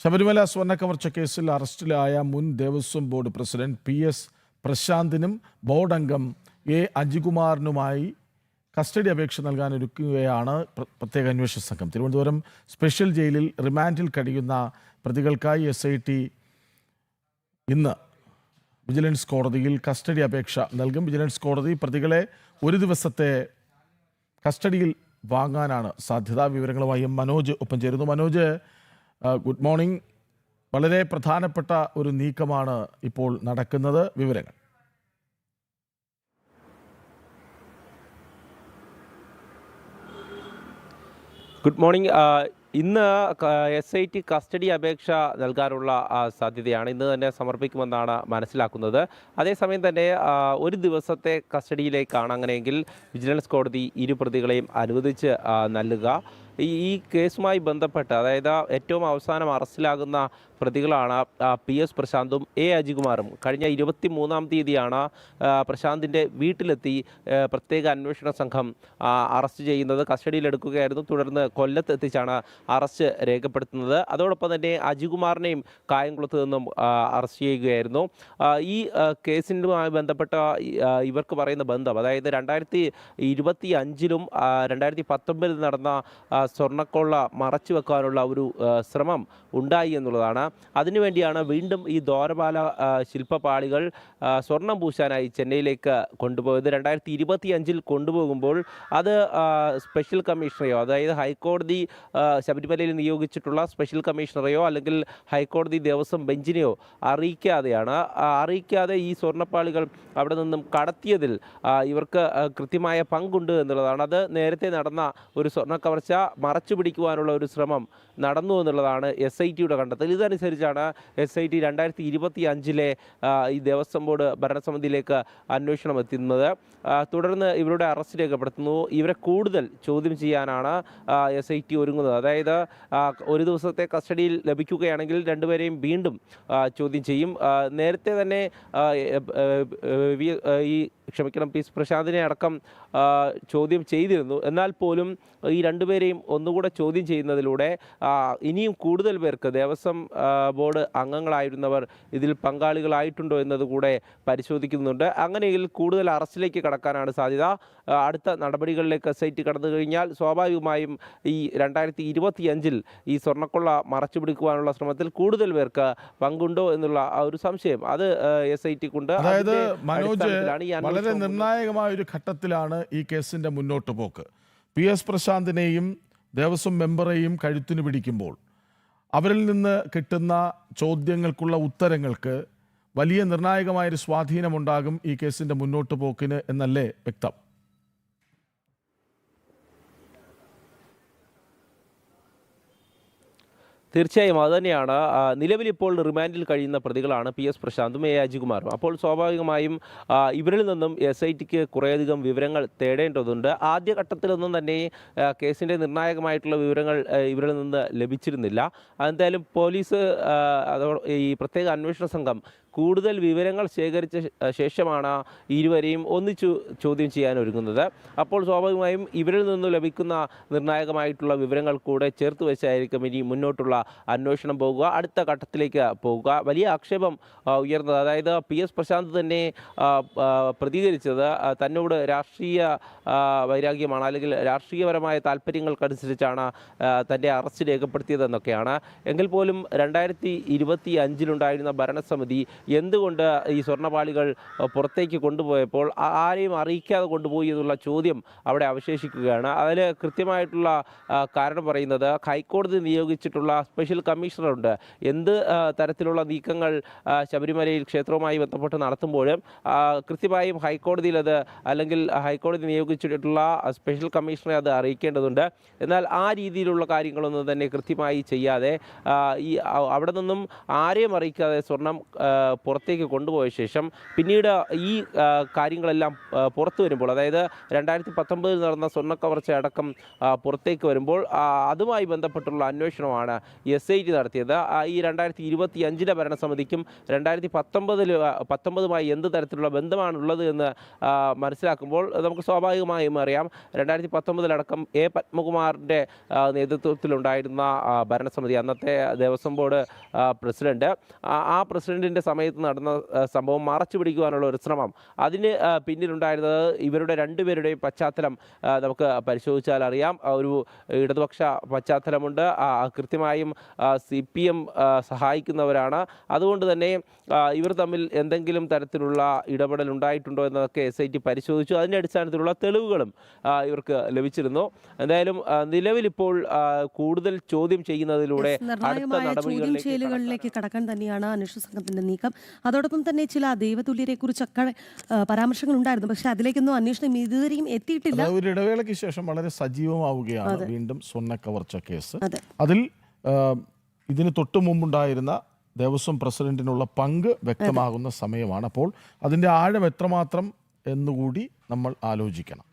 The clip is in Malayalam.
ശബരിമല സ്വർണ്ണക്കവർച്ച കേസിൽ അറസ്റ്റിലായ മുൻ ദേവസ്വം ബോർഡ് പ്രസിഡന്റ് PS പ്രശാന്തിനും ബോർഡ് അംഗം A അജികുമാറിനുമായി കസ്റ്റഡി അപേക്ഷ നൽകാനൊരുക്കുകയാണ് പ്രത്യേക അന്വേഷണ സംഘം. തിരുവനന്തപുരം സ്പെഷ്യൽ ജയിലിൽ റിമാൻഡിൽ കഴിയുന്ന പ്രതികൾക്കായി SIT ഇന്ന് വിജിലൻസ് കോടതിയിൽ കസ്റ്റഡി അപേക്ഷ നൽകും. വിജിലൻസ് കോടതി പ്രതികളെ ഒരു ദിവസത്തെ കസ്റ്റഡിയിൽ വാങ്ങാനാണ് സാധ്യത. വിവരങ്ങളുമായി മനോജ് ഒപ്പം ചേരുന്നു. Manoj, good morning. വളരെ പ്രധാനപ്പെട്ട ഒരു നീക്കമാണ് ഇപ്പോൾ നടക്കുന്നത്. വിവരങ്ങൾ. Good morning. ഇന്ന് SIT കസ്റ്റഡി അപേക്ഷ നൽകാനുള്ള സാധ്യതയാണ്. ഇന്ന് തന്നെ സമർപ്പിക്കുമെന്നാണ് മനസ്സിലാക്കുന്നത്. അതേസമയം തന്നെ ഒരു ദിവസത്തെ കസ്റ്റഡിയിലേക്കാണ് അങ്ങനെയെങ്കിൽ വിജിലൻസ് കോടതി ഇരു പ്രതികളെയും അനുവദിച്ച് നൽകുക. ഈ കേസുമായി ബന്ധപ്പെട്ട്, അതായത് ഏറ്റവും അവസാനം അറസ്റ്റിലാകുന്ന പ്രതികളാണ് PS പ്രശാന്തും A അജികുമാറും. കഴിഞ്ഞ 23-ാം തീയതിയാണ് പ്രശാന്തിൻ്റെ വീട്ടിലെത്തി പ്രത്യേക അന്വേഷണ സംഘം അറസ്റ്റ് ചെയ്യുന്നത്. കസ്റ്റഡിയിലെടുക്കുകയായിരുന്നു. തുടർന്ന് കൊല്ലത്ത് എത്തിച്ചാണ് അറസ്റ്റ് രേഖപ്പെടുത്തുന്നത്. അതോടൊപ്പം തന്നെ അജികുമാറിനെയും കായംകുളത്ത് നിന്നും അറസ്റ്റ് ചെയ്യുകയായിരുന്നു. ഈ കേസിനുമായി ബന്ധപ്പെട്ട ഇവർക്ക് പറയുന്ന ബന്ധം, അതായത് 2025-ലും 2019-ലും നടന്ന സ്വർണ്ണക്കൊള്ള മറച്ചു വെക്കാനുള്ള ഒരു ശ്രമം ഉണ്ടായി എന്നുള്ളതാണ്. അതിനുവേണ്ടിയാണ് വീണ്ടും ഈ ദ്വാരപാല ശില്പപാളികൾ സ്വർണം പൂശാനായി ചെന്നൈയിലേക്ക് കൊണ്ടുപോയത്. 2025-ൽ കൊണ്ടുപോകുമ്പോൾ അത് സ്പെഷ്യൽ കമ്മീഷണറെയോ, അതായത് ഹൈക്കോടതി ശബരിമലയിൽ നിയോഗിച്ചിട്ടുള്ള സ്പെഷ്യൽ കമ്മീഷണറെയോ അല്ലെങ്കിൽ ഹൈക്കോടതി ദേവസ്വം ബെഞ്ചിനെയോ അറിയിക്കാതെ ഈ സ്വർണ്ണപ്പാളികൾ അവിടെ നിന്നും കടത്തിയതിൽ ഇവർക്ക് കൃത്യമായ പങ്കുണ്ട് എന്നുള്ളതാണ്. അത് നേരത്തെ നടന്ന ഒരു സ്വർണ്ണ കവർച്ച മറച്ചു പിടിക്കുവാനുള്ള ഒരു ശ്രമം നടന്നു എന്നുള്ളതാണ് SITയുടെ കണ്ടെത്തൽ. ഇതനുസരിച്ചാണ് SIT 2025-ലെ ഈ ദേവസ്വം ബോർഡ് ഭരണസമിതിയിലേക്ക് അന്വേഷണം എത്തുന്നത്. തുടർന്ന് ഇവരുടെ അറസ്റ്റ് രേഖപ്പെടുത്തുന്നു. ഇവരെ കൂടുതൽ ചോദ്യം ചെയ്യാനാണ് SIT ഒരുങ്ങുന്നത്. അതായത് ഒരു ദിവസത്തെ കസ്റ്റഡിയിൽ ലഭിക്കുകയാണെങ്കിൽ രണ്ടുപേരെയും വീണ്ടും ചോദ്യം ചെയ്യും. നേരത്തെ തന്നെ PS പ്രശാന്തിനെ അടക്കം ചോദ്യം ചെയ്തിരുന്നു. എന്നാൽ പോലും ഈ രണ്ടുപേരെയും ഒന്നുകൂടെ ചോദ്യം ചെയ്യുന്നതിലൂടെ ഇനിയും കൂടുതൽ പേർക്ക് ദേവസ്വം ബോർഡ് അംഗങ്ങളായിരുന്നവർ ഇതിൽ പങ്കാളികളായിട്ടുണ്ടോ എന്നതുകൂടെ പരിശോധിക്കുന്നുണ്ട്. അങ്ങനെയെങ്കിൽ കൂടുതൽ അറസ്റ്റിലേക്ക് കടക്കാനാണ് സാധ്യത. അടുത്ത നടപടികളിലേക്ക് SIT കടന്നു കഴിഞ്ഞാൽ സ്വാഭാവികമായും ഈ 2025-ൽ ഈ സ്വർണ്ണക്കൊള്ള മറച്ചു പിടിക്കുവാനുള്ള ശ്രമത്തിൽ കൂടുതൽ പേർക്ക് പങ്കുണ്ടോ എന്നുള്ള ഒരു സംശയം അത് SITക്കുണ്ട്. അതായത് മനോജ്, വളരെ നിർണായകമായ ഒരു ഘട്ടത്തിലാണ് ഈ കേസിന്റെ മുന്നോട്ട് പോക്ക്. PS പ്രശാന്തിനെയും ദേവസ്വം മെമ്പറെയും കഴുത്തിന് പിടിക്കുമ്പോൾ അവരിൽ നിന്ന് കിട്ടുന്ന ചോദ്യങ്ങൾക്കുള്ള ഉത്തരങ്ങൾക്ക് വലിയ നിർണായകമായൊരു സ്വാധീനമുണ്ടാകും ഈ കേസിന്റെ മുന്നോട്ട് പോക്കിന് എന്നല്ലേ വ്യക്തം? തീർച്ചയായും അതുതന്നെയാണ്. നിലവിലിപ്പോൾ റിമാൻഡിൽ കഴിയുന്ന പ്രതികളാണ് PS പ്രശാന്തും A അജികുമാറും. അപ്പോൾ സ്വാഭാവികമായും ഇവരിൽ നിന്നും SITക്ക് കുറേയധികം വിവരങ്ങൾ തേടേണ്ടതുണ്ട്. ആദ്യഘട്ടത്തിലൊന്നും തന്നെ കേസിൻ്റെ നിർണായകമായിട്ടുള്ള വിവരങ്ങൾ ഇവരിൽ നിന്ന് ലഭിച്ചിരുന്നില്ല. എന്തായാലും പോലീസ് ഈ പ്രത്യേക അന്വേഷണ സംഘം കൂടുതൽ വിവരങ്ങൾ ശേഖരിച്ച ശേഷമാണ് ഇരുവരെയും ഒന്നിച്ചു ചോദ്യം ചെയ്യാൻ ഒരുങ്ങുന്നത്. അപ്പോൾ സ്വാഭാവികമായും ഇവരിൽ നിന്ന് ലഭിക്കുന്ന നിർണായകമായിട്ടുള്ള വിവരങ്ങൾ കൂടെ ചേർത്ത് വെച്ചായിരിക്കും ഇനി മുന്നോട്ടുള്ള അന്വേഷണം പോകുക, അടുത്ത ഘട്ടത്തിലേക്ക് പോകുക. വലിയ ആക്ഷേപം ഉയർന്നത്, അതായത് PS പ്രശാന്ത് തന്നെ പ്രതികരിച്ചത് തന്നോട് രാഷ്ട്രീയ വൈരാഗ്യമാണ്, അല്ലെങ്കിൽ രാഷ്ട്രീയപരമായ താല്പര്യങ്ങൾക്കനുസരിച്ചാണ് തൻ്റെ അറസ്റ്റ് രേഖപ്പെടുത്തിയതെന്നൊക്കെയാണ്. എങ്കിൽ പോലും 2025-ലുണ്ടായിരുന്ന ഭരണസമിതി എന്തുകൊണ്ട് ഈ സ്വർണ്ണപാളികൾ പുറത്തേക്ക് കൊണ്ടുപോയപ്പോൾ ആരെയും അറിയിക്കാതെ കൊണ്ടുപോയി എന്നുള്ള ചോദ്യം അവിടെ അവശേഷിക്കുകയാണ്. അതിൽ കൃത്യമായിട്ടുള്ള കാരണം പറയുന്നത് ഹൈക്കോടതി നിയോഗിച്ചിട്ടുള്ള സ്പെഷ്യൽ കമ്മീഷണറുണ്ട്. എന്ത് തരത്തിലുള്ള നീക്കങ്ങൾ ശബരിമലയിൽ ക്ഷേത്രവുമായി ബന്ധപ്പെട്ട് നടത്തുമ്പോഴും കൃത്യമായും ഹൈക്കോടതിയിൽ അത്, അല്ലെങ്കിൽ ഹൈക്കോടതി നിയോഗിച്ചിട്ടുള്ള സ്പെഷ്യൽ കമ്മീഷണറെ അത് അറിയിക്കേണ്ടതുണ്ട്. എന്നാൽ ആ രീതിയിലുള്ള കാര്യങ്ങളൊന്നും തന്നെ കൃത്യമായി ചെയ്യാതെ അവിടെ നിന്നും ആരെയും അറിയിക്കാതെ സ്വർണം പുറത്തേക്ക് കൊണ്ടുപോയ ശേഷം പിന്നീട് ഈ കാര്യങ്ങളെല്ലാം പുറത്തു വരുമ്പോൾ, അതായത് 2019 നടന്ന സ്വർണ്ണക്കവർച്ച അടക്കം പുറത്തേക്ക് വരുമ്പോൾ അതുമായി ബന്ധപ്പെട്ടുള്ള അന്വേഷണമാണ് SIT നടത്തിയത്. ഈ 2025 ഭരണസമിതിക്കും 2019 എന്ത് തരത്തിലുള്ള ബന്ധമാണുള്ളത് എന്ന് മനസ്സിലാക്കുമ്പോൾ നമുക്ക് സ്വാഭാവികമായും അറിയാം 2019 A പത്മകുമാറിൻ്റെ നേതൃത്വത്തിലുണ്ടായിരുന്ന ഭരണസമിതി, അന്നത്തെ ദേവസ്വം ബോർഡ് പ്രസിഡന്റ്, ആ പ്രസിഡന്റിൻ്റെ സമയത്ത് നടന്ന സംഭവം മറച്ചു പിടിക്കുവാനുള്ള ഒരു ശ്രമം, അതിന് പിന്നിലുണ്ടായിരുന്നത് ഇവരുടെ രണ്ടുപേരുടെയും പശ്ചാത്തലം നമുക്ക് പരിശോധിച്ചാൽ അറിയാം. ഒരു ഇടതുപക്ഷ പശ്ചാത്തലമുണ്ട്, കൃത്യമായും CPM സഹായിക്കുന്നവരാണ്. അതുകൊണ്ട് തന്നെ ഇവർ തമ്മിൽ എന്തെങ്കിലും തരത്തിലുള്ള ഇടപെടൽ ഉണ്ടായിട്ടുണ്ടോ എന്നതൊക്കെ SIT പരിശോധിച്ചു. അതിൻ്റെ അടിസ്ഥാനത്തിലുള്ള തെളിവുകളും ഇവർക്ക് ലഭിച്ചിരുന്നു. എന്തായാലും നിലവിലിപ്പോൾ കൂടുതൽ ചോദ്യം ചെയ്യുന്നതിലൂടെ അടുത്ത നടപടികളിലേക്ക് കടക്കാൻ തന്നെയാണ് അന്വേഷണ സംഘത്തിന്റെ നീക്കം. അതോടൊപ്പം തന്നെ ചില ദൈവതുല്യരെ കുറിച്ചൊക്കെ പരാമർശങ്ങൾ ഉണ്ടായിരുന്നു, പക്ഷെ അതിലേക്കൊന്നും അന്വേഷണം ഇതുവരെയും എത്തിയിട്ടില്ല. ഒരു ഇടവേളയ്ക്ക് ശേഷം വളരെ സജീവമാവുകയാണ് വീണ്ടും സ്വർണ്ണക്കവർച്ച കേസ്. അതിൽ ഇതിന് തൊട്ടു മുമ്പുണ്ടായിരുന്ന ദേവസ്വം പ്രസിഡന്റിനുള്ള പങ്ക് വ്യക്തമാകുന്ന സമയമാണ്. അപ്പോൾ അതിൻ്റെ ആഴം എത്രമാത്രം എന്നുകൂടി നമ്മൾ ആലോചിക്കണം.